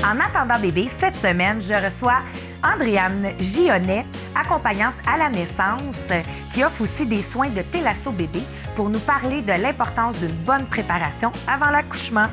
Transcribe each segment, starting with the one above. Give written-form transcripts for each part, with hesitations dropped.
En attendant bébé, cette semaine, je reçois Andréane Gionnet, accompagnante à la naissance, qui offre aussi des soins de Télasso bébé pour nous parler de l'importance d'une bonne préparation avant l'accouchement.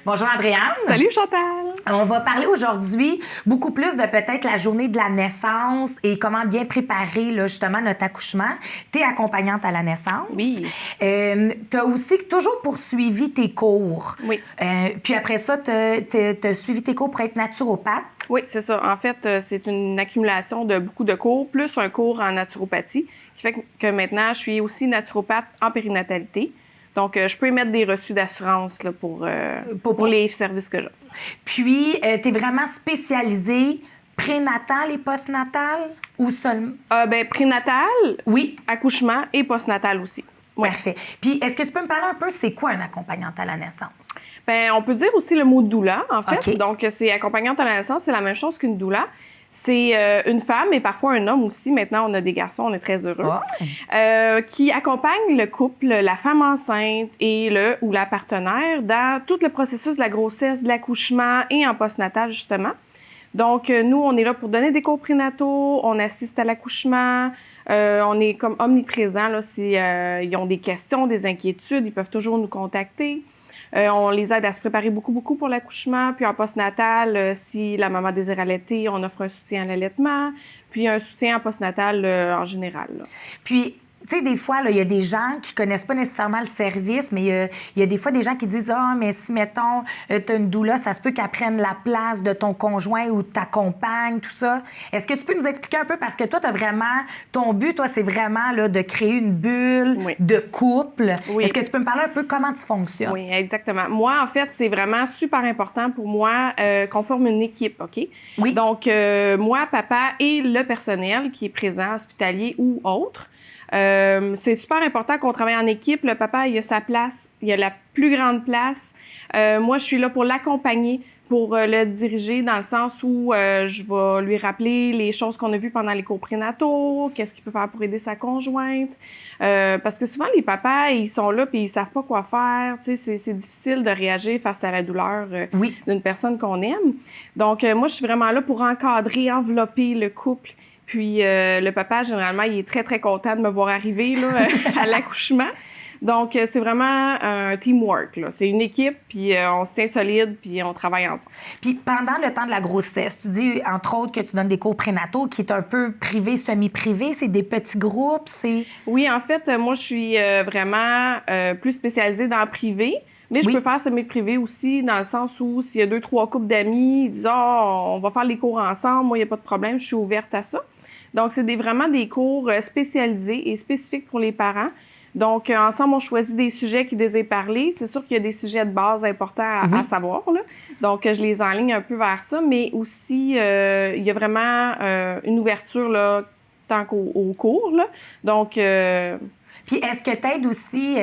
Bonjour Andréane. Salut Chantal. On va parler aujourd'hui beaucoup plus de peut-être la journée de la naissance et comment bien préparer là, justement notre accouchement. Tu es accompagnante à la naissance. Oui. Tu as aussi toujours poursuivi tes cours. Oui. Puis après ça, tu as suivi tes cours pour être naturopathe. Oui, c'est ça. En fait, c'est une accumulation de beaucoup de cours, plus un cours en naturopathie, qui fait que maintenant, je suis aussi naturopathe en périnatalité. Donc, je peux émettre des reçus d'assurance là, pour les services que j'offre. Puis, tu es vraiment spécialisée prénatal et postnatal ou seulement? Prénatal, oui, accouchement et postnatal aussi. Ouais. Parfait. Puis, est-ce que tu peux me parler un peu, c'est quoi un accompagnante à la naissance? Bien, on peut dire aussi le mot doula, en fait. Okay. Donc, c'est accompagnante à la naissance, c'est la même chose qu'une doula. C'est une femme et parfois un homme aussi. Maintenant, on a des garçons, on est très heureux. Oh. Qui accompagne le couple, la femme enceinte et le ou la partenaire dans tout le processus de la grossesse, de l'accouchement et en postnatal, justement. Donc, nous, on est là pour donner des cours prénataux, on assiste à l'accouchement, on est comme omniprésent. Là, ils ont des questions, des inquiétudes, ils peuvent toujours nous contacter. On les aide à se préparer beaucoup pour l'accouchement. Puis en postnatal, si la maman désire allaiter, on offre un soutien à l'allaitement, puis un soutien en postnatal en général. Là. Puis, tu sais, des fois, il y a des gens qui connaissent pas nécessairement le service, mais il y a des fois des gens qui disent « Ah, mais si, mettons, tu as une doula, ça se peut qu'elle prenne la place de ton conjoint ou de ta compagne, tout ça. » Est-ce que tu peux nous expliquer un peu? Parce que toi, tu as vraiment... Ton but, toi, c'est vraiment là, de créer une bulle de couple. Oui. Est-ce que tu peux me parler un peu comment tu fonctionnes? Oui, exactement. Moi, en fait, c'est vraiment super important pour moi qu'on forme une équipe, OK? Oui. Donc, moi, papa et le personnel qui est présent, hospitalier ou autre. C'est super important qu'on travaille en équipe. Le papa, il a sa place, il a la plus grande place. Moi, je suis là pour l'accompagner, pour le diriger dans le sens où je vais lui rappeler les choses qu'on a vues pendant les cours prénataux, qu'est-ce qu'il peut faire pour aider sa conjointe. Parce que souvent, les papas, ils sont là puis ils savent pas quoi faire. Tu sais, c'est difficile de réagir face à la douleur d'une personne qu'on aime. Donc, moi, je suis vraiment là pour encadrer, envelopper le couple. Puis le papa, généralement, il est très, très content de me voir arriver là, à l'accouchement. Donc, c'est vraiment un teamwork. Là. C'est une équipe, puis on se tient solide, puis on travaille ensemble. Puis pendant le temps de la grossesse, tu dis, entre autres, que tu donnes des cours prénataux qui est un peu privé, semi-privé. C'est des petits groupes, c'est... Oui, en fait, moi, je suis vraiment plus spécialisée dans le privé. Mais je peux faire semi-privé aussi, dans le sens où s'il y a 2-3 couples d'amis, ils disent « on va faire les cours ensemble, moi, il n'y a pas de problème, je suis ouverte à ça. » Donc, c'est vraiment des cours spécialisés et spécifiques pour les parents. Donc, ensemble, on choisit des sujets qui désirent parler. C'est sûr qu'il y a des sujets de base importants à savoir. Là. Donc, je les enligne un peu vers ça. Mais aussi, il y a vraiment une ouverture là, tant qu'au cours. Là. Donc... Puis est-ce que t'aides aussi,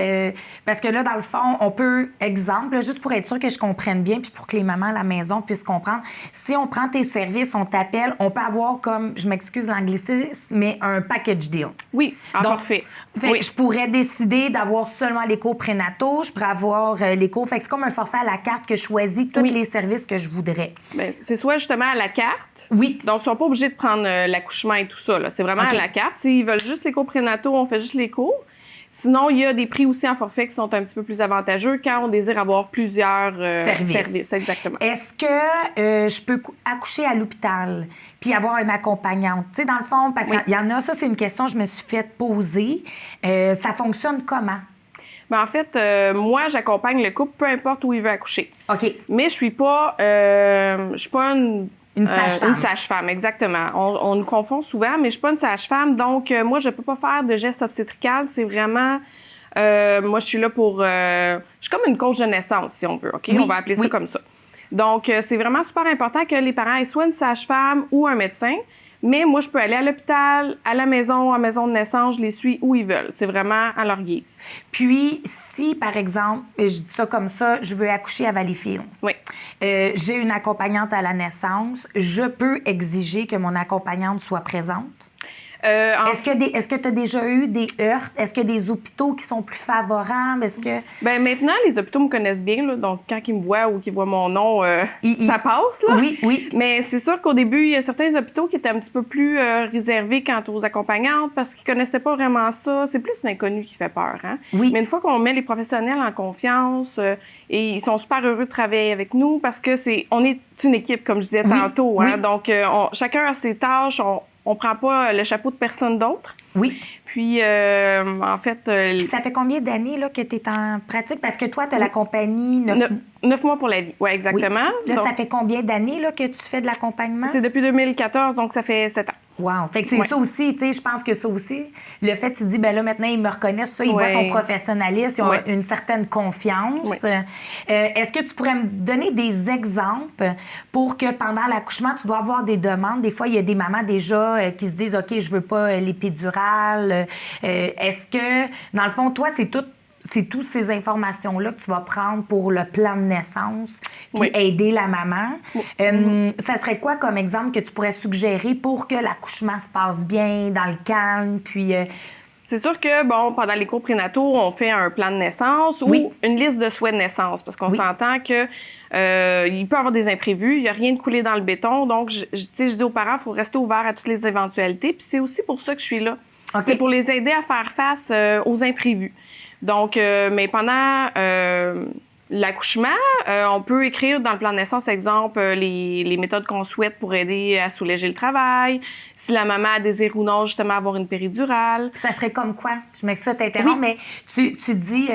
parce que là, dans le fond, on peut, exemple, là, juste pour être sûr que je comprenne bien, puis pour que les mamans à la maison puissent comprendre, si on prend tes services, on t'appelle, on peut avoir comme, je m'excuse l'anglicisme, mais un package deal. Oui, parfait. Fait que je pourrais décider d'avoir seulement les cours prénataux, je pourrais avoir les cours, fait que c'est comme un forfait à la carte que je choisis tous les services que je voudrais. Bien, c'est soit justement à la carte. Oui. Donc, ils sont pas obligés de prendre l'accouchement et tout ça. Là. C'est vraiment à la carte. S'ils veulent juste les cours prénataux, on fait juste les cours. Sinon, il y a des prix aussi en forfait qui sont un petit peu plus avantageux quand on désire avoir plusieurs services. Exactement. Est-ce que je peux accoucher à l'hôpital puis avoir une accompagnante? Tu sais, dans le fond, parce qu'il y en a, ça, c'est une question que je me suis fait poser. Ça fonctionne comment? Bien, en fait, moi, j'accompagne le couple, peu importe où il veut accoucher. OK. Mais je suis pas une sage-femme. Une sage-femme, exactement. On nous confond souvent, mais je suis pas une sage-femme, donc moi, je peux pas faire de gestes obstétricales. C'est vraiment... moi, je suis là pour... je suis comme une coach de naissance, si on veut, OK? On va appeler ça comme ça. Donc, c'est vraiment super important que les parents aient soit une sage-femme ou un médecin Mais moi, je peux aller à l'hôpital, à la maison de naissance, je les suis où ils veulent. C'est vraiment à leur guise. Puis, si, par exemple, je dis ça comme ça, je veux accoucher à Valleyfield. Oui. J'ai une accompagnante à la naissance. Je peux exiger que mon accompagnante soit présente? Est-ce que tu as déjà eu des heurts? Est-ce qu'il y a des hôpitaux qui sont plus favorables? Ben maintenant, les hôpitaux me connaissent bien, là, donc quand ils me voient ou qu'ils voient mon nom, ça passe. Là. Oui. Mais c'est sûr qu'au début, il y a certains hôpitaux qui étaient un petit peu plus réservés quant aux accompagnantes parce qu'ils connaissaient pas vraiment ça. C'est plus l'inconnu qui fait peur. Hein? Oui. Mais une fois qu'on met les professionnels en confiance, et ils sont super heureux de travailler avec nous parce que on est une équipe, comme je disais tantôt. Hein? Donc, chacun a ses tâches. On prend pas le chapeau de personne d'autre. Oui. Puis, en fait... Puis ça fait combien d'années là, que tu es en pratique? Parce que toi, tu as la compagnie 9 mois pour la vie. Oui, exactement. Oui. Là, donc, ça fait combien d'années là, que tu fais de l'accompagnement? C'est depuis 2014, donc ça fait 7 ans. Wow. Fait que c'est ça aussi, tu sais, je pense que ça aussi, le fait que tu dis, ben là, maintenant, ils me reconnaissent, ça, ils voient ton professionnalisme, ils ont une certaine confiance. Est-ce que tu pourrais me donner des exemples pour que pendant l'accouchement, tu dois avoir des demandes? Des fois, il y a des mamans déjà qui se disent, OK, je veux pas l'épidurale. Est-ce que, dans le fond, toi, c'est toutes ces informations-là que tu vas prendre pour le plan de naissance, puis aider la maman. Ça serait quoi comme exemple que tu pourrais suggérer pour que l'accouchement se passe bien, dans le calme, puis... C'est sûr que, pendant les cours prénataux, on fait un plan de naissance ou une liste de souhaits de naissance, parce qu'on s'entend que il peut y avoir des imprévus, il n'y a rien de coulé dans le béton, donc je dis aux parents, il faut rester ouvert à toutes les éventualités, puis c'est aussi pour ça que je suis là. C'est pour les aider à faire face aux imprévus. Donc, mais pendant l'accouchement, on peut écrire dans le plan de naissance, exemple, les méthodes qu'on souhaite pour aider à soulager le travail, si la maman désire ou non, justement, avoir une péridurale. Ça serait comme quoi? Je m'excuse de t'interrompre, mais tu dis,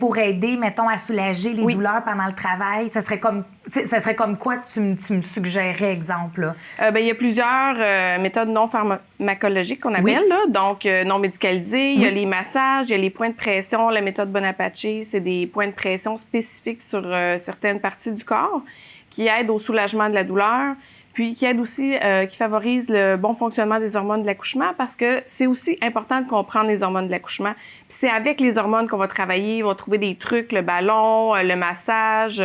pour aider, mettons, à soulager les douleurs pendant le travail, ça serait comme quoi que tu me suggérerais, exemple? Là? Il y a plusieurs méthodes non pharmacologiques qu'on appelle, là, donc non médicalisées. Il y a les massages, il y a les points de pression. La méthode Bonaparte, c'est des points de pression spécifiques sur certaines parties du corps qui aident au soulagement de la douleur. Puis qui aide aussi, qui favorise le bon fonctionnement des hormones de l'accouchement parce que c'est aussi important de comprendre les hormones de l'accouchement. Puis c'est avec les hormones qu'on va travailler, on va trouver des trucs, le ballon, le massage,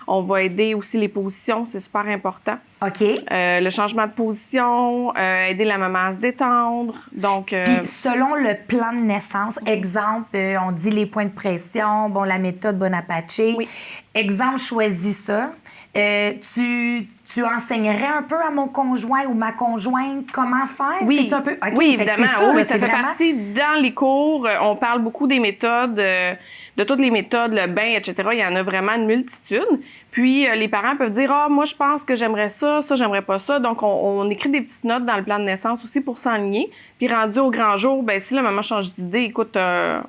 on va aider aussi les positions, c'est super important. OK. Le changement de position, aider la maman à se détendre, donc... Puis selon le plan de naissance, exemple, on dit les points de pression, la méthode Bonaparte. Exemple, choisis ça. Tu enseignerais un peu à mon conjoint ou ma conjointe comment faire? Oui, un peu... Okay, oui évidemment. Ça fait vraiment... partie dans les cours. On parle beaucoup des méthodes, de toutes les méthodes, le bain, etc. Il y en a vraiment une multitude. Puis, les parents peuvent dire « Ah, moi, je pense que j'aimerais ça, j'aimerais pas ça. » Donc, on écrit des petites notes dans le plan de naissance aussi pour s'enligner. Puis, rendu au grand jour, si la maman change d'idée, écoute,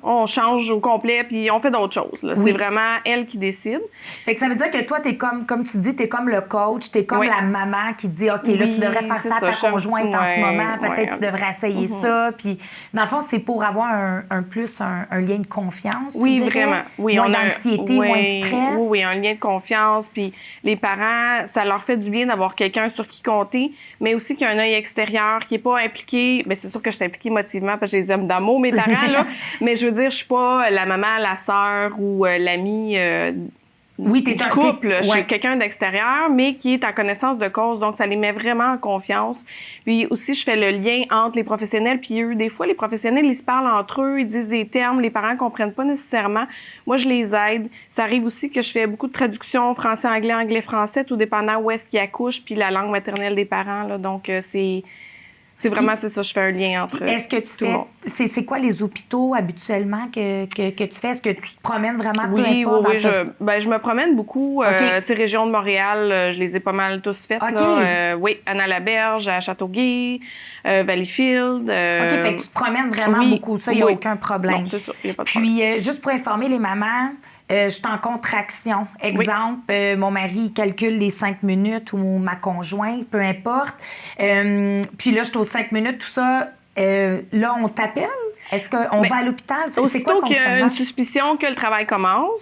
on change au complet, puis on fait d'autres choses. Là. C'est vraiment elle qui décide. Fait que ça veut dire que toi, t'es comme tu dis, t'es comme le coach, t'es comme la maman qui dit « OK, là, tu devrais faire ça à ta conjointe en ce moment. Peut-être tu devrais essayer ça. » Puis, dans le fond, c'est pour avoir un lien de confiance, Oui, vraiment. Oui, moins d'anxiété, moins de stress. Oui, un lien de confiance. Puis les parents, ça leur fait du bien d'avoir quelqu'un sur qui compter, mais aussi qu'il y a un œil extérieur qui n'est pas impliqué. Bien, c'est sûr que je suis impliquée émotivement parce que je les aime d'amour, mes parents, là. Mais je veux dire, je suis pas la maman, la sœur ou l'amie du couple. Je suis quelqu'un d'extérieur, mais qui est en connaissance de cause. Donc, ça les met vraiment en confiance. Puis aussi, je fais le lien entre les professionnels puis eux. Des fois, les professionnels, ils se parlent entre eux, ils disent des termes, les parents comprennent pas nécessairement. Moi, je les aide. Ça arrive aussi que je fais beaucoup de traductions français-anglais, anglais-français, tout dépendant où est-ce qu'ils accouchent, puis la langue maternelle des parents. Là. Donc, c'est vraiment, c'est ça, je fais un lien entre Est-ce que tu fais... C'est quoi les hôpitaux habituellement que tu fais? Est-ce que tu te promènes vraiment peu importe? Oui, je me promène beaucoup. Tu sais, région de Montréal, je les ai pas mal tous faites. Là. Oui, Anna-la-Berge, à Châteauguay, Valleyfield. OK, fait que tu te promènes vraiment beaucoup. Ça, il n'y a aucun problème. Non, c'est ça, il n'y a pas de problème. Puis, juste pour informer les mamans... je suis en contraction. Exemple, mon mari calcule les 5 minutes ou ma conjointe, peu importe. Puis là, je suis aux 5 minutes, tout ça. Là, on t'appelle? Est-ce qu'on va à l'hôpital? C'est quoi le fonctionnement? Aussitôt qu'il y a une suspicion que le travail commence,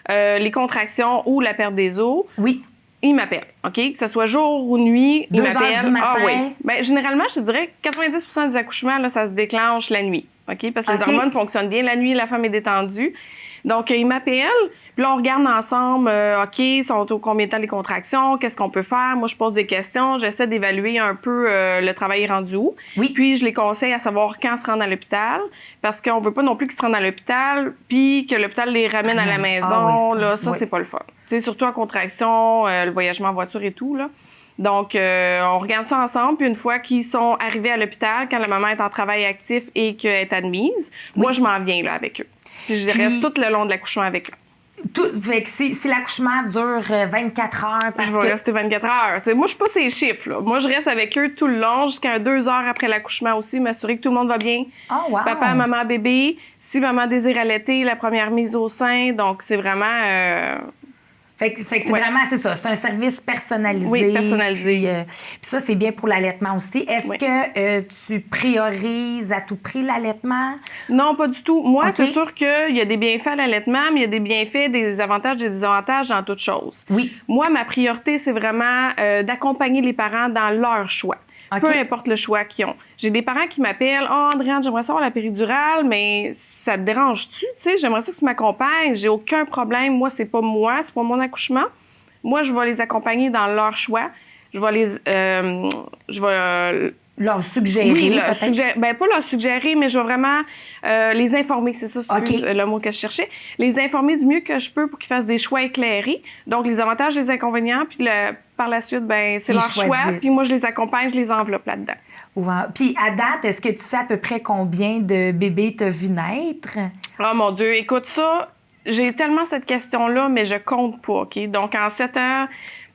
les contractions ou la perte des os, il m'appelle, OK? Que ce soit jour ou nuit, il 2 heures m'appelle. du matin. Ah oui. Ben, généralement, je te dirais que 90% des accouchements, là, ça se déclenche la nuit, OK? Parce que les hormones fonctionnent bien la nuit, la femme est détendue. Donc, il m'appelle, puis là, on regarde ensemble, OK, sont au combien de temps les contractions, qu'est-ce qu'on peut faire? Moi, je pose des questions, j'essaie d'évaluer un peu le travail rendu où. Oui. Puis, je les conseille à savoir quand se rendre à l'hôpital, parce qu'on veut pas non plus qu'ils se rendent à l'hôpital, puis que l'hôpital les ramène à la maison. Oui, là, ça, c'est pas le fun. Tu sais, surtout en contraction, le voyagement en voiture et tout, là. Donc, on regarde ça ensemble. Puis une fois qu'ils sont arrivés à l'hôpital, quand la maman est en travail actif et qu'elle est admise, moi, je m'en viens là avec eux. Puis je reste tout le long de l'accouchement avec eux. Fait que si l'accouchement dure 24 heures, parce je vais rester 24 heures. Moi, je suis pas ces chiffres. Là. Moi, je reste avec eux tout le long, jusqu'à 2 heures après l'accouchement aussi, m'assurer que tout le monde va bien. Oh, wow. Papa, maman, bébé. Si maman désire allaiter, la première mise au sein. Donc, c'est vraiment... Fait que c'est vraiment, c'est ça, c'est un service personnalisé. Oui, personnalisé. Puis ça, c'est bien pour l'allaitement aussi. Est-ce que tu priorises à tout prix l'allaitement? Non, pas du tout. Moi, c'est sûr qu'il y a des bienfaits à l'allaitement, mais il y a des bienfaits, des avantages, des désavantages dans toute chose. Oui. Moi, ma priorité, c'est vraiment d'accompagner les parents dans leur choix. Okay. Peu importe le choix qu'ils ont. J'ai des parents qui m'appellent « Oh, Andréane, j'aimerais savoir la péridurale, mais ça te dérange-tu? Tu sais, j'aimerais ça que tu m'accompagnes. J'ai aucun problème. Moi, c'est pas mon accouchement. Moi, je vais les accompagner dans leur choix. Je vais leur suggérer, peut-être? Ben, pas leur suggérer, mais je vais vraiment les informer. C'est ça, c'est le mot que je cherchais. Les informer du mieux que je peux pour qu'ils fassent des choix éclairés. Donc, les avantages, les inconvénients, puis par la suite, ben c'est leur choix. Puis moi, je les accompagne, je les enveloppe là-dedans. Wow. Puis, à date, est-ce que tu sais à peu près combien de bébés tu as vu naître? Oh mon Dieu, écoute ça. J'ai tellement cette question-là, mais je compte pas, OK? Donc, en 7 ans,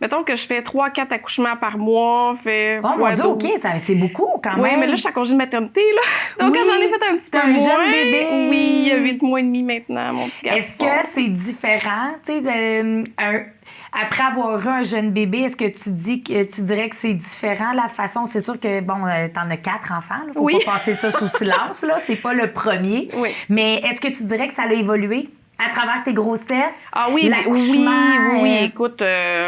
mettons que je fais 3-4 accouchements par mois. Oh mon Dieu, OK, c'est beaucoup quand même. Oui, mais là, je suis en congé de maternité, là. Donc, j'en ai fait un petit peu moins. Jeune bébé. Oui, il y a 8 mois et demi maintenant, mon petit garçon. Est-ce que c'est différent, tu sais, après avoir eu un jeune bébé, est-ce que tu dirais que c'est différent la façon? C'est sûr que, bon, t'en as 4 enfants, là. Faut pas passer ça sous silence, là. C'est pas le premier. Oui. Mais est-ce que tu dirais que ça a évolué? À travers tes grossesses? Ah oui, oui. Écoute,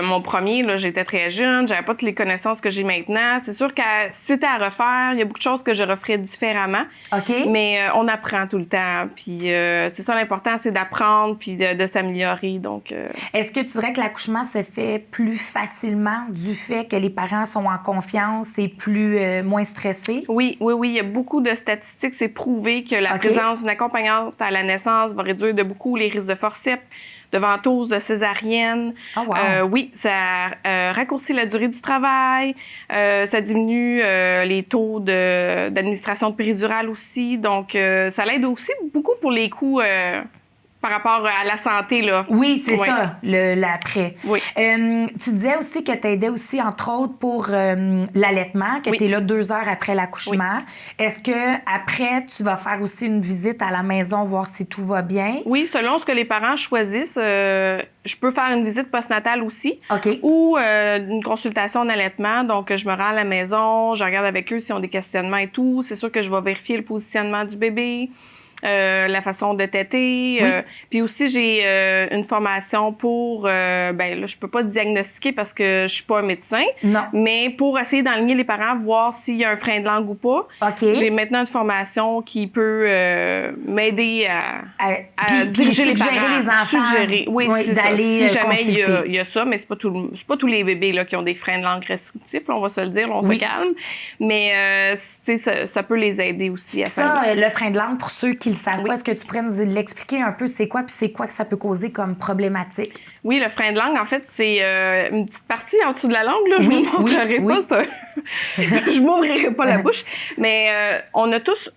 mon premier, là, j'étais très jeune, j'avais pas toutes les connaissances que j'ai maintenant. C'est sûr que si c'était à refaire, il y a beaucoup de choses que je referais différemment. OK. Mais on apprend tout le temps. Puis c'est ça l'important, c'est d'apprendre puis de s'améliorer. Donc. Est-ce que tu dirais que l'accouchement se fait plus facilement du fait que les parents sont en confiance et moins stressés? Oui. Il y a beaucoup de statistiques. C'est prouvé que la présence d'une accompagnante à la naissance va réduire de beaucoup les risques de forceps, de ventouse, de césarienne. Oh, wow. Oui, ça raccourcit la durée du travail, ça diminue les taux d'administration de péridurale aussi. Donc, ça l'aide aussi beaucoup pour les coûts par rapport à la santé, là. Oui, c'est ça, l'après. Oui. Tu disais aussi que tu aidais aussi, entre autres, pour l'allaitement, que tu es là 2 heures après l'accouchement. Oui. Est-ce que après tu vas faire aussi une visite à la maison, voir si tout va bien? Oui, selon ce que les parents choisissent, je peux faire une visite postnatale aussi. OK. Ou une consultation en allaitement. Donc, je me rends à la maison, je regarde avec eux s'ils ont des questionnements et tout. C'est sûr que je vais vérifier le positionnement du bébé. La façon de téter. Oui. Puis aussi, j'ai une formation pour... là, je peux pas diagnostiquer parce que je suis pas un médecin. Non. Mais pour essayer d'enligner les parents, voir s'il y a un frein de langue ou pas. OK. J'ai maintenant une formation qui peut m'aider à diriger les parents. Les enfants. Suggérer. Oui, c'est d'aller ça. Si jamais il y a ça, mais c'est pas tous les bébés là, qui ont des freins de langue restrictifs, là, on va se le dire, on se calme. Mais ça peut les aider aussi à ça. Le frein de langue, pour ceux qui ne le savent pas, est-ce que tu pourrais nous l'expliquer un peu, c'est quoi, puis c'est quoi que ça peut causer comme problématique? Oui, le frein de langue, en fait, c'est une petite partie en dessous de la langue. Là. Je ne vous montrerai pas ça. Je m'ouvrirai pas la bouche. Mais on a tous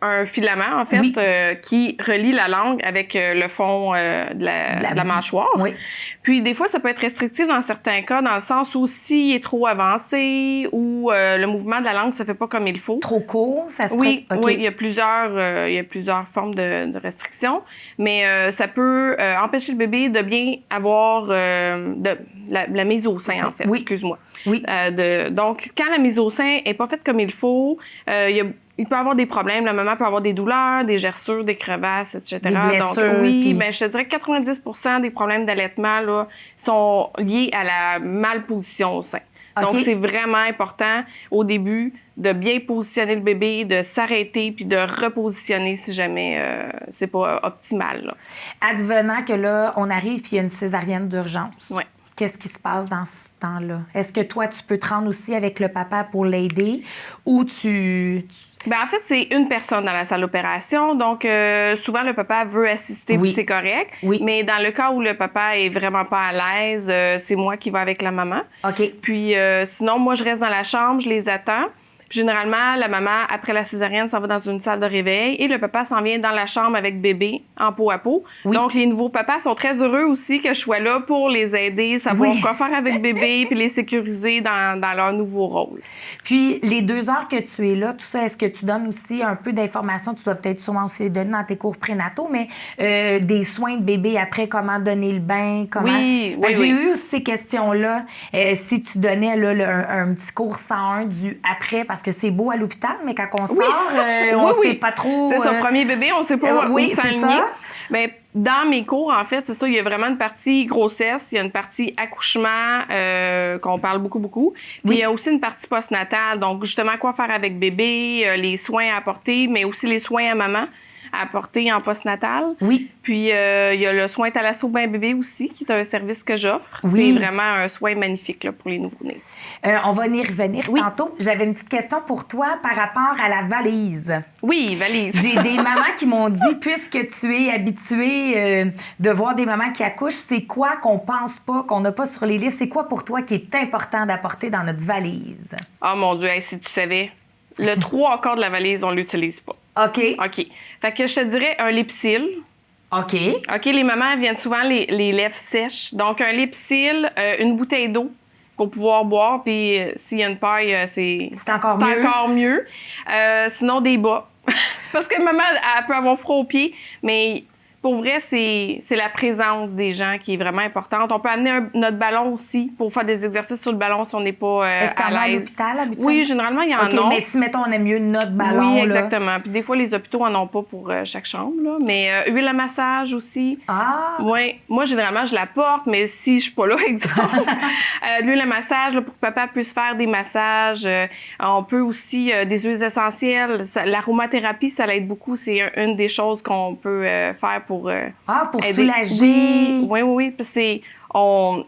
un filament, en fait, qui relie la langue avec le fond de la mâchoire. Oui. Puis, des fois, ça peut être restrictif dans certains cas, dans le sens où s'il est trop avancé ou le mouvement de la langue ne se fait pas comme il faut. Trop court, ça se Oui, il y a plusieurs formes de restrictions, mais ça peut empêcher le bébé de bien avoir la mise au sein, en fait. Oui. Excuse-moi. Oui. Donc, quand la mise au sein n'est pas faite comme il faut, il y a il peut avoir des problèmes. La maman peut avoir des douleurs, des gerçures, des crevasses, etc. Des blessures, Donc, oui, puis- ben, je te dirais que 90% des problèmes d'allaitement là, sont liés à la malposition au sein. OK. Donc, c'est vraiment important au début de bien positionner le bébé, de s'arrêter puis de repositionner si jamais c'est pas optimal. Là. Advenant que là, on arrive puis il y a une césarienne d'urgence. Ouais. Qu'est-ce qui se passe dans ce temps-là? Est-ce que toi, tu peux te rendre aussi avec le papa pour l'aider ou Ben, en fait, c'est une personne dans la salle d'opération. Donc, souvent, le papa veut assister, Oui. puis c'est correct. Oui. Mais dans le cas où le papa est vraiment pas à l'aise, c'est moi qui vais avec la maman. OK. Puis, sinon, moi, je reste dans la chambre, je les attends. Généralement, la maman, après la césarienne, s'en va dans une salle de réveil et le papa s'en vient dans la chambre avec bébé en peau à peau. Oui. Donc, les nouveaux papas sont très heureux aussi que je sois là pour les aider, savoir Oui. quoi faire avec bébé puis les sécuriser dans leur nouveau rôle. Puis, les 2 heures que tu es là, tout ça, est-ce que tu donnes aussi un peu d'informations? Tu dois peut-être sûrement aussi les donner dans tes cours prénataux, mais des soins de bébé après, comment donner le bain, comment... Oui, Parce que oui, j'ai oui. eu aussi ces questions-là. Si tu donnais là, un petit cours 101 du après, parce que c'est beau à l'hôpital, mais quand on sort, on Oui, oui. sait pas trop... C'est son premier bébé, on sait pas oui, où c'est s'aligner. ça. Mais dans mes cours, en fait, c'est ça, il y a vraiment une partie grossesse, il y a une partie accouchement qu'on parle beaucoup. Puis Oui. il y a aussi une partie postnatale, donc justement quoi faire avec bébé, les soins à apporter, mais aussi les soins à maman à apporter en postnatal. Oui. Puis il y a le soin thalasso bain bébé aussi, qui est un service que j'offre. Oui. C'est vraiment un soin magnifique là, pour les nouveau-nés. On va y revenir Oui. tantôt. J'avais une petite question pour toi par rapport à la valise. Oui, valise. J'ai des mamans qui m'ont dit, puisque tu es habituée de voir des mamans qui accouchent, c'est quoi qu'on pense pas, qu'on n'a pas sur les listes? C'est quoi pour toi qui est important d'apporter dans notre valise? Oh mon Dieu, hey, si tu savais, le 3/4 de la valise, on l'utilise pas. OK. OK. Fait que je te dirais un Lipsil. OK. OK, les mamans viennent souvent les lèvres sèches. Donc, un Lipsil, une bouteille d'eau pour pouvoir boire. Puis, s'il y a une paille, c'est encore mieux. encore mieux. Sinon, des bas. Parce que maman, elle peut avoir froid aux pieds, mais pour vrai, c'est la présence des gens qui est vraiment importante. On peut amener notre ballon aussi pour faire des exercices sur le ballon si on n'est pas Est-ce qu'il y en a à à l'aise. l'hôpital, habituellement? Oui, généralement, il y en OK, a. mais si, mettons, on aime mieux notre ballon, Oui, là. exactement. Puis des fois, les hôpitaux en ont pas pour chaque chambre. Là. Mais huile à massage aussi. Ah! Oui. Moi, généralement, je la porte, mais si je suis pas là, exemple, l'huile à massage là, pour que papa puisse faire des massages. On peut aussi des huiles essentielles. L'aromathérapie, ça l'aide beaucoup. C'est une des choses qu'on peut faire pour Pour aider. soulager. Oui. Puis on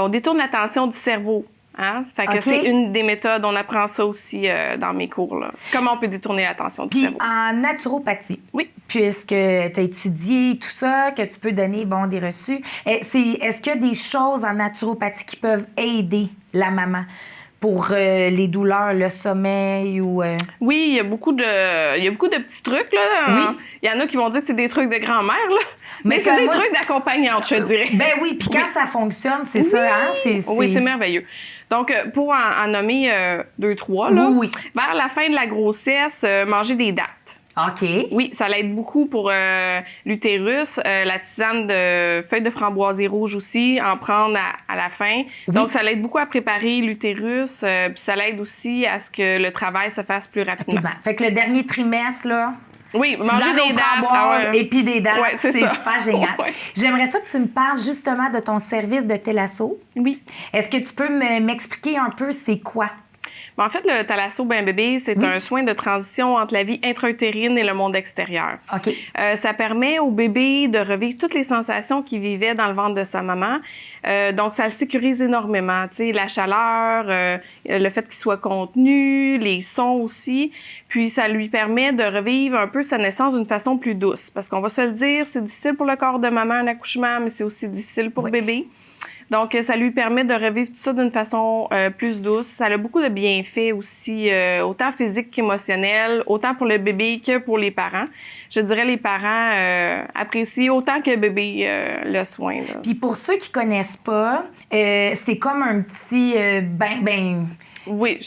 détourne l'attention du cerveau. Hein? Fait que OK. c'est une des méthodes. On apprend ça aussi dans mes cours. Là. Comment on peut détourner l'attention du Puis cerveau. en naturopathie, Oui. puisque tu as étudié tout ça, que tu peux donner des reçus, est-ce qu'il y a des choses en naturopathie qui peuvent aider la maman pour les douleurs, le sommeil ou... Oui, il y a beaucoup de petits trucs. Là. Oui. Il y en a qui vont dire que c'est des trucs de grand-mère. Là. Mais c'est quand des moi, trucs d'accompagnante, je te dirais. Ben oui, puis quand ça fonctionne, c'est ça, hein? Oui, c'est merveilleux. Donc, pour en nommer 2-3, là, Oui. vers la fin de la grossesse, manger des dattes. OK. Oui, ça l'aide beaucoup pour l'utérus. La tisane de feuilles de framboisier rouge aussi, en prendre à la fin. Oui. Donc, ça l'aide beaucoup à préparer l'utérus. Puis ça l'aide aussi à ce que le travail se fasse plus rapidement. Fait que le dernier trimestre, là... Oui, manger tisane aux des dattes. framboises et puis des dattes, Ouais, c'est ça. super génial. Ouais. J'aimerais ça que tu me parles justement de ton service de Thalasso. Oui. Est-ce que tu peux m'expliquer un peu c'est quoi? Ben, en fait, le thalasso bain bébé, c'est un soin de transition entre la vie intra-utérine et le monde extérieur. OK. Ça permet au bébé de revivre toutes les sensations qu'il vivait dans le ventre de sa maman. Donc, ça le sécurise énormément. Tu sais, la chaleur, le fait qu'il soit contenu, les sons aussi. Puis, ça lui permet de revivre un peu sa naissance d'une façon plus douce. Parce qu'on va se le dire, c'est difficile pour le corps de maman, un accouchement, mais c'est aussi difficile pour bébé. Donc, ça lui permet de revivre tout ça d'une façon plus douce. Ça a beaucoup de bienfaits aussi, autant physiques qu'émotionnels, autant pour le bébé que pour les parents. Je dirais les parents apprécient autant que le bébé le soin. Là. Puis pour ceux qui connaissent pas, c'est comme un petit Oui,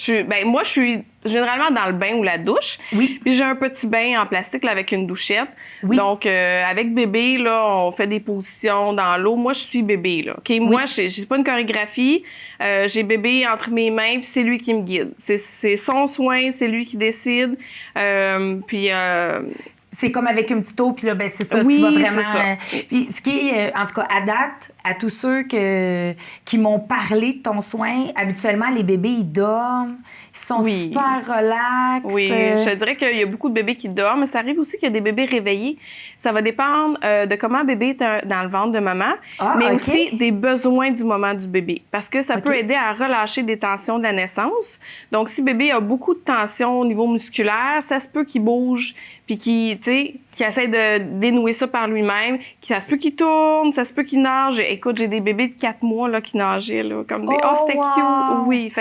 moi, je suis généralement dans le bain ou la douche. Oui. Puis j'ai un petit bain en plastique là, avec une douchette. Oui. Donc, avec bébé, là, on fait des positions dans l'eau. Moi, je suis bébé, là. OK? Moi, j'ai pas une chorégraphie. J'ai bébé entre mes mains, puis c'est lui qui me guide. C'est son soin, c'est lui qui décide. C'est comme avec une petite eau, puis là, ben c'est ça, oui, tu vas vraiment... c'est ça. Puis ce qui est, en tout cas, à date, à tous ceux qui m'ont parlé de ton soin, habituellement, les bébés, ils dorment, ils sont super relax. Oui, je dirais qu'il y a beaucoup de bébés qui dorment, mais ça arrive aussi qu'il y a des bébés réveillés. Ça va dépendre de comment bébé est dans le ventre de maman, mais aussi des besoins du moment du bébé. Parce que ça peut aider à relâcher des tensions de la naissance. Donc, si bébé a beaucoup de tensions au niveau musculaire, ça se peut qu'il bouge, puis qu'il essaie de dénouer ça par lui-même. Ça se peut qu'il tourne, ça se peut qu'il nage. Écoute, j'ai des bébés de 4 mois là, qui nageaient, là, comme des... Oh, c'était cute! Oui,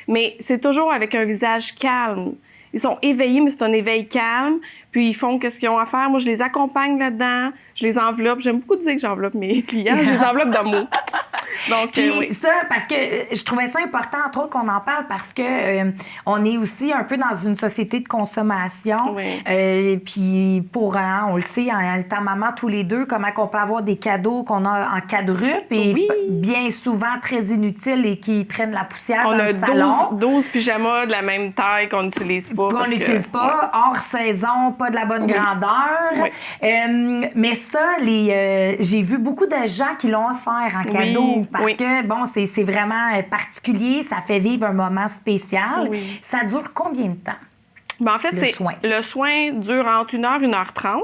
mais c'est toujours avec un visage calme. Ils sont éveillés, mais c'est un éveil calme. Puis ils font ce qu'ils ont à faire. Moi, je les accompagne là-dedans. Je les enveloppe. J'aime beaucoup dire que j'enveloppe mes clients. Je les enveloppe d'amour. Donc, puis ça, parce que je trouvais ça important, entre autres, qu'on en parle parce que on est aussi un peu dans une société de consommation. Puis on le sait, en étant maman tous les deux, comment qu'on peut avoir des cadeaux qu'on a en quadruple et bien souvent très inutiles et qui prennent la poussière dans le salon. On a 12 pyjamas de la même taille qu'on n'utilise pas. Qu'on n'utilise pas, hors saison, pas de la bonne grandeur. Mais ça, j'ai vu beaucoup de gens qui l'ont offert en cadeau. Parce que, bon, c'est vraiment particulier, ça fait vivre un moment spécial. Ça dure combien de temps? Ben, en fait, le soin dure entre 1 heure et 1h30,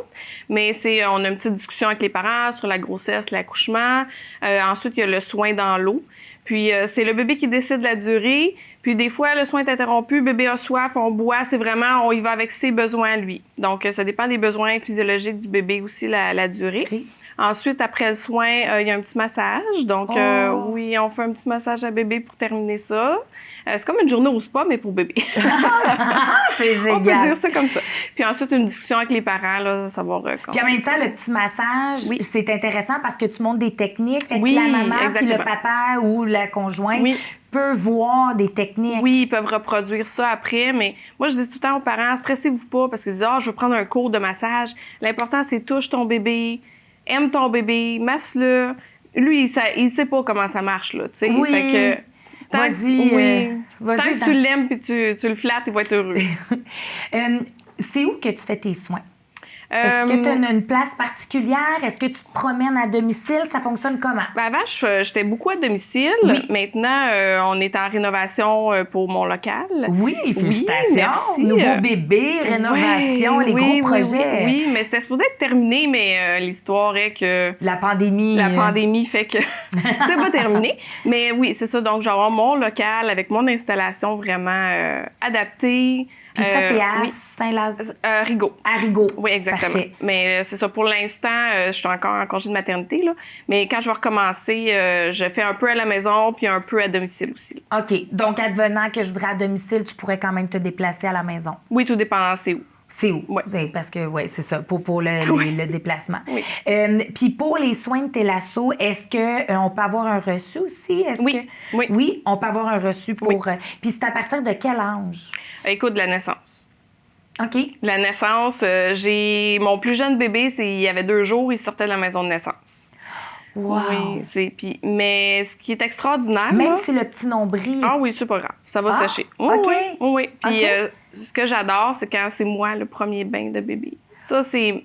mais on a une petite discussion avec les parents sur la grossesse, l'accouchement. Ensuite, il y a le soin dans l'eau. Puis, c'est le bébé qui décide la durée. Puis, des fois, le soin est interrompu, bébé a soif, on boit. C'est vraiment, on y va avec ses besoins, lui. Donc, ça dépend des besoins physiologiques du bébé aussi, la durée. Ensuite, après le soin, il y a un petit massage. Donc, oui, on fait un petit massage à bébé pour terminer ça. C'est comme une journée au spa, mais pour bébé. C'est génial. On peut dire ça comme ça. Puis ensuite, une discussion avec les parents, là, savoir comment... Puis en même temps, le petit massage, c'est intéressant parce que tu montres des techniques. Fait que la maman, puis le papa ou la conjointe peut voir des techniques. Oui, ils peuvent reproduire ça après, mais moi, je dis tout le temps aux parents, stressez-vous pas parce qu'ils disent « je veux prendre un cours de massage. » L'important, c'est touche ton bébé, aime ton bébé, masse-le. Lui, il sait pas comment ça marche, là, tu sais. Oui. Fait que, vas-y. Tant que tu l'aimes et tu le flattes, il va être heureux. C'est où que tu fais tes soins? Est-ce que tu as une place particulière? Est-ce que tu te promènes à domicile? Ça fonctionne comment? Ben avant, j'étais beaucoup à domicile. Maintenant, on est en rénovation pour mon local. Oui, félicitations! Nouveau bébé, rénovation, les gros projets. Oui, mais c'était supposé être terminé, mais l'histoire est que... La pandémie fait que c'est pas terminé. Mais oui, c'est ça. Donc, j'aurai mon local avec mon installation vraiment adaptée. Puis ça, c'est à Saint-Lazare? Rigaud. À Rigaud. Oui, exactement. Parfait. Mais c'est ça. Pour l'instant, je suis encore en congé de maternité, là. Mais quand je vais recommencer, je fais un peu à la maison puis un peu à domicile aussi. OK. Donc, advenant que je voudrais à domicile, tu pourrais quand même te déplacer à la maison? Oui, tout dépend c'est où. C'est où? Oui. Parce que, c'est ça, pour le déplacement. Oui. Puis pour les soins de Télasso, est-ce qu'on peut avoir un reçu aussi? Oui, on peut avoir un reçu pour... Puis c'est à partir de quel âge? Écoute, de la naissance. OK. La naissance, j'ai... Mon plus jeune bébé, il y avait 2 jours, il sortait de la maison de naissance. Wow. Oui, mais ce qui est extraordinaire... Même si le petit nombril... Ah oui, c'est pas grave. Ça va sécher. OK. Oui. Puis ce que j'adore, c'est quand c'est moi le premier bain de bébé. Ça, c'est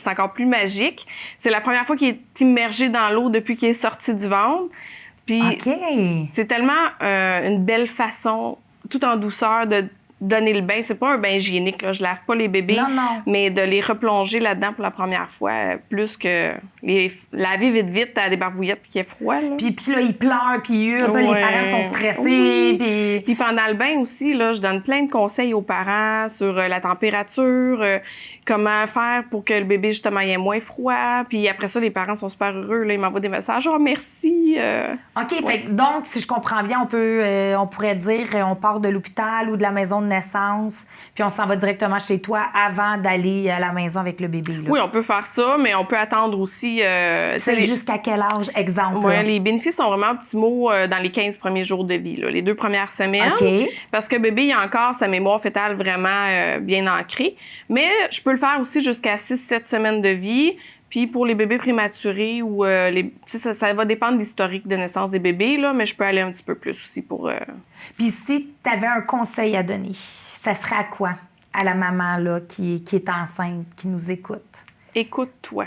encore plus magique. C'est la première fois qu'il est immergé dans l'eau depuis qu'il est sorti du ventre. Puis c'est tellement une belle façon, tout en douceur, de donner le bain. C'est pas un bain hygiénique, là. Je lave pas les bébés, mais de les replonger là-dedans pour la première fois, plus que les laver vite à des barbouillettes puis qu'il y ait froid. Là. Puis là, ils pleurent, puis ils hurlent, les parents sont stressés. Puis pendant le bain aussi, là, je donne plein de conseils aux parents sur la température, comment faire pour que le bébé, justement, ait moins froid. Puis après ça, les parents sont super heureux. Là, ils m'envoient des messages. « Oh, merci! aussi. OK, Ouais. fait que donc, si je comprends bien, on pourrait dire on part de l'hôpital ou de la maison de naissance, puis on s'en va directement chez toi avant d'aller à la maison avec le bébé. Là. Oui, on peut faire ça, mais on peut attendre aussi. C'est jusqu'à quel âge, exemple? Ouais, là? les bénéfices sont vraiment optimaux dans les 15 premiers jours de vie, là, les 2 premières semaines. OK. Parce que bébé, il a encore sa mémoire fœtale vraiment bien ancrée. Mais je peux le faire aussi jusqu'à 6-7 semaines de vie. Puis pour les bébés prématurés, ou ça va dépendre de l'historique de naissance des bébés, là, mais je peux aller un petit peu plus aussi pour. Puis si tu avais un conseil à donner, ça serait à quoi? À la maman là, qui est enceinte, qui nous écoute. Écoute-toi.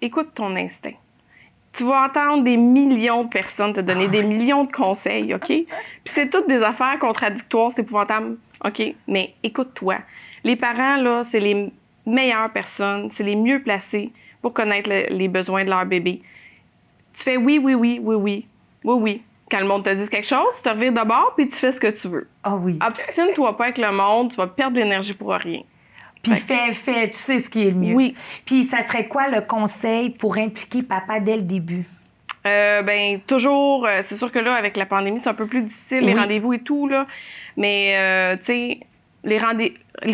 Écoute ton instinct. Tu vas entendre des millions de personnes te donner des millions de conseils, OK? Puis c'est toutes des affaires contradictoires, c'est épouvantable, OK? Mais écoute-toi. Les parents, là, c'est les meilleures personnes, c'est les mieux placés pour connaître les besoins de leur bébé. Tu fais oui, oui, oui, oui, oui, oui, oui. Quand le monde te dit quelque chose, tu te revires de bord puis tu fais ce que tu veux. Ah oui. Obstine-toi pas avec le monde, tu vas perdre de l'énergie pour rien. Puis fais, tu sais ce qui est le mieux. Oui. Puis ça serait quoi le conseil pour impliquer papa dès le début? Toujours, c'est sûr que là, avec la pandémie, c'est un peu plus difficile, les Oui. rendez-vous et tout, là. Mais, tu sais, les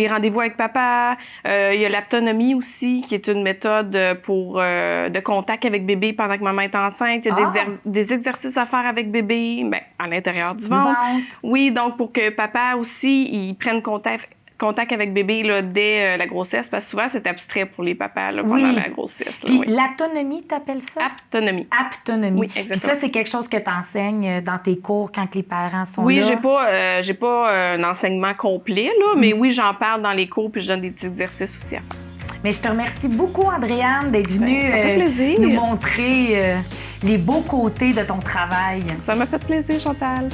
rendez-vous avec papa, il y a l'aptonomie aussi, qui est une méthode de contact avec bébé pendant que maman est enceinte. Il y a des exercices à faire avec bébé, à l'intérieur du ventre. Oui, donc pour que papa aussi, il prenne contact avec bébé là, dès la grossesse, parce que souvent, c'est abstrait pour les papas là, pendant la grossesse. Là, Puis l'autonomie, t'appelles ça? Aptonomie. Aptonomie. Oui, exactement. Puis ça, c'est quelque chose que tu enseignes dans tes cours quand les parents sont Oui, là? j'ai pas un enseignement complet, là, mais oui, j'en parle dans les cours, puis je donne des petits exercices aussi à faire. Mais je te remercie beaucoup, Andréane, d'être venue ça fait plaisir. nous montrer les beaux côtés de ton travail. Ça m'a fait plaisir, Chantal.